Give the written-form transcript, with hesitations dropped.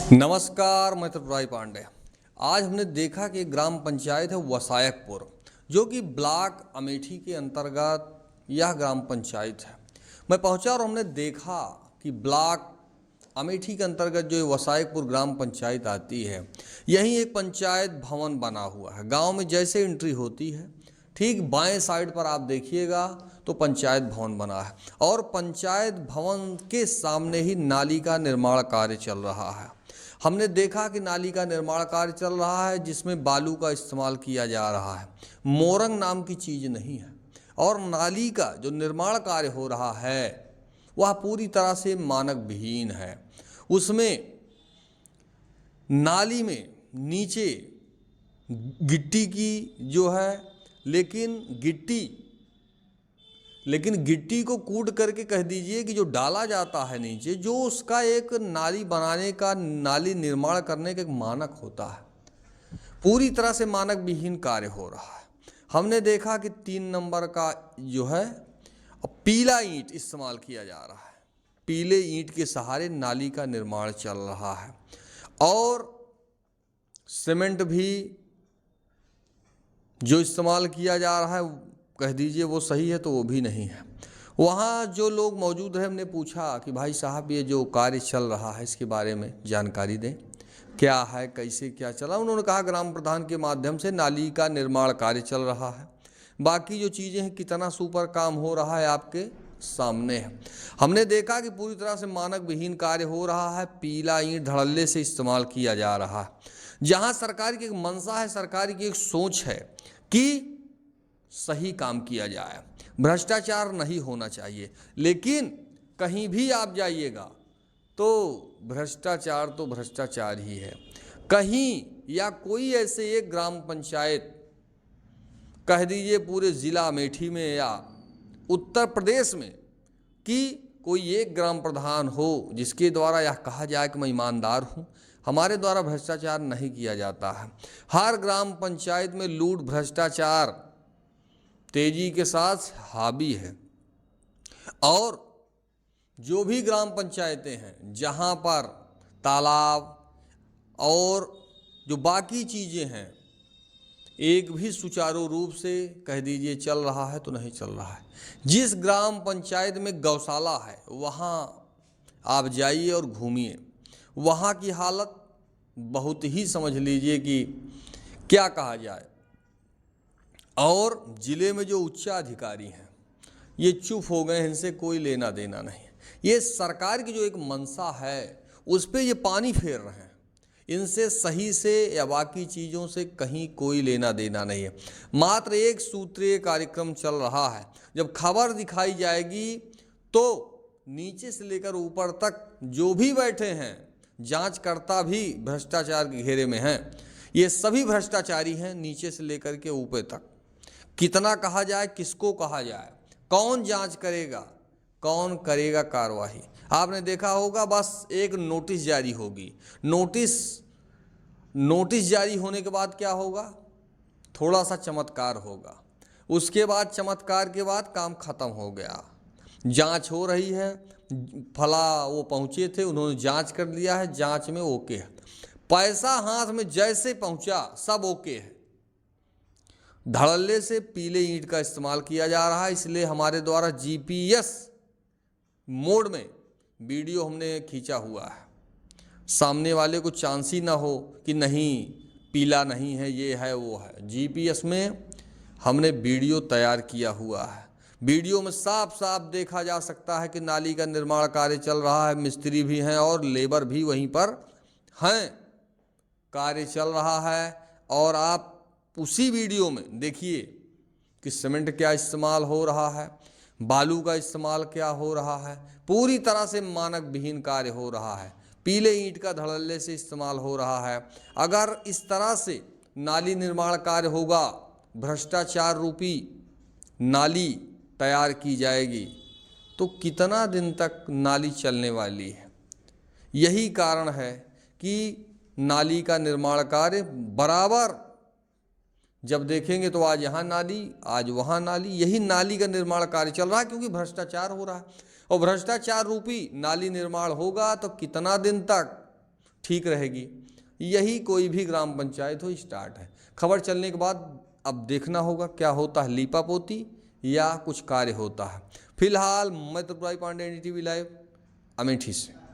नमस्कार, मैं त्रिपुरारी पांडे। आज हमने देखा कि ग्राम पंचायत है वसायकपुर, जो कि ब्लॉक अमेठी के अंतर्गत यह ग्राम पंचायत है। मैं पहुंचा और हमने देखा कि ब्लॉक अमेठी के अंतर्गत जो वसायकपुर ग्राम पंचायत आती है, यहीं एक पंचायत भवन बना हुआ है। गांव में जैसे एंट्री होती है, ठीक बाएं साइड पर आप देखिएगा तो पंचायत भवन बना है और पंचायत भवन के सामने ही नाली का निर्माण कार्य चल रहा है। हमने देखा कि नाली का निर्माण कार्य चल रहा है, जिसमें बालू का इस्तेमाल किया जा रहा है, मोरंग नाम की चीज़ नहीं है। और नाली का जो निर्माण कार्य हो रहा है वह पूरी तरह से मानक विहीन है। उसमें नाली में नीचे गिट्टी की जो है, लेकिन गिट्टी को कूट करके कह दीजिए कि जो डाला जाता है नीचे, जो उसका एक नाली बनाने का, नाली निर्माण करने का एक मानक होता है, पूरी तरह से मानक विहीन कार्य हो रहा है। हमने देखा कि 3 नंबर का जो है पीला ईंट इस्तेमाल किया जा रहा है। पीले ईंट के सहारे नाली का निर्माण चल रहा है और सीमेंट भी जो इस्तेमाल किया जा रहा है, कह दीजिए वो सही है तो वो भी नहीं है। वहाँ जो लोग मौजूद हैं, हमने पूछा कि भाई साहब ये जो कार्य चल रहा है इसके बारे में जानकारी दें, क्या है, कैसे क्या चला। उन्होंने कहा ग्राम प्रधान के माध्यम से नाली का निर्माण कार्य चल रहा है, बाकी जो चीज़ें हैं, कितना सुपर काम हो रहा है आपके सामने है। हमने देखा कि पूरी तरह से मानक विहीन कार्य हो रहा है। पीला ईंट धड़ल्ले से इस्तेमाल किया जा रहा है। जहाँ सरकार की एक मंशा है, सरकार की एक सोच है कि सही काम किया जाए, भ्रष्टाचार नहीं होना चाहिए, लेकिन कहीं भी आप जाइएगा तो भ्रष्टाचार तो भ्रष्टाचार ही है। कहीं या कोई ऐसे एक ग्राम पंचायत, कह दीजिए पूरे ज़िला अमेठी में या उत्तर प्रदेश में, कि कोई एक ग्राम प्रधान हो जिसके द्वारा यह कहा जाए कि मैं ईमानदार हूँ, हमारे द्वारा भ्रष्टाचार नहीं किया जाता है। हर ग्राम पंचायत में लूट भ्रष्टाचार तेजी के साथ हावी है। और जो भी ग्राम पंचायतें हैं जहां पर तालाब और जो बाकी चीज़ें हैं, एक भी सुचारू रूप से कह दीजिए चल रहा है तो नहीं चल रहा है। जिस ग्राम पंचायत में गौशाला है वहाँ आप जाइए और घूमिए, वहाँ की हालत बहुत ही समझ लीजिए कि क्या कहा जाए। और ज़िले में जो उच्चाधिकारी हैं ये चुप हो गए, इनसे कोई लेना देना नहीं। ये सरकार की जो एक मंशा है उस पर ये पानी फेर रहे हैं, इनसे सही से या बाकी चीज़ों से कहीं कोई लेना देना नहीं है। मात्र एक सूत्रीय कार्यक्रम चल रहा है। जब खबर दिखाई जाएगी तो नीचे से लेकर ऊपर तक जो भी बैठे हैं, जांचकर्ता भी भ्रष्टाचार के घेरे में हैं। ये सभी भ्रष्टाचारी हैं, नीचे से लेकर के ऊपर तक। कितना कहा जाए, किसको कहा जाए, कौन जांच करेगा, कौन करेगा कार्रवाई। आपने देखा होगा बस एक नोटिस जारी होगी, नोटिस जारी होने के बाद क्या होगा, थोड़ा सा चमत्कार होगा, उसके बाद चमत्कार के बाद काम खत्म हो गया। जांच हो रही है, फला वो पहुँचे थे, उन्होंने जांच कर लिया है, जांच में ओके है, पैसा हाथ में जैसे पहुँचा सब ओके है। धड़ल्ले से पीले ईंट का इस्तेमाल किया जा रहा है। इसलिए हमारे द्वारा GPS मोड में वीडियो हमने खींचा हुआ है, सामने वाले को चांस ही ना हो कि नहीं पीला नहीं है, ये है वो है। GPS में हमने वीडियो तैयार किया हुआ है। वीडियो में साफ साफ देखा जा सकता है कि नाली का निर्माण कार्य चल रहा है, मिस्त्री भी हैं और लेबर भी वहीं पर हैं, कार्य चल रहा है। और आप उसी वीडियो में देखिए कि सीमेंट क्या इस्तेमाल हो रहा है, बालू का इस्तेमाल क्या हो रहा है, पूरी तरह से मानक विहीन कार्य हो रहा है। पीले ईंट का धड़ल्ले से इस्तेमाल हो रहा है। अगर इस तरह से नाली निर्माण कार्य होगा, भ्रष्टाचार रूपी नाली तैयार की जाएगी, तो कितना दिन तक नाली चलने वाली है। यही कारण है कि नाली का निर्माण कार्य बराबर जब देखेंगे तो आज यहाँ नाली, आज वहाँ नाली, यही नाली का निर्माण कार्य चल रहा है, क्योंकि भ्रष्टाचार हो रहा है। और भ्रष्टाचार रूपी नाली निर्माण होगा तो कितना दिन तक ठीक रहेगी। यही कोई भी ग्राम पंचायत हो स्टार्ट है। खबर चलने के बाद अब देखना होगा क्या होता है, लीपापोती या कुछ कार्य होता है। फिलहाल मैं त्रिपुरारी पांडे, NDTV लाइव, अमेठी से।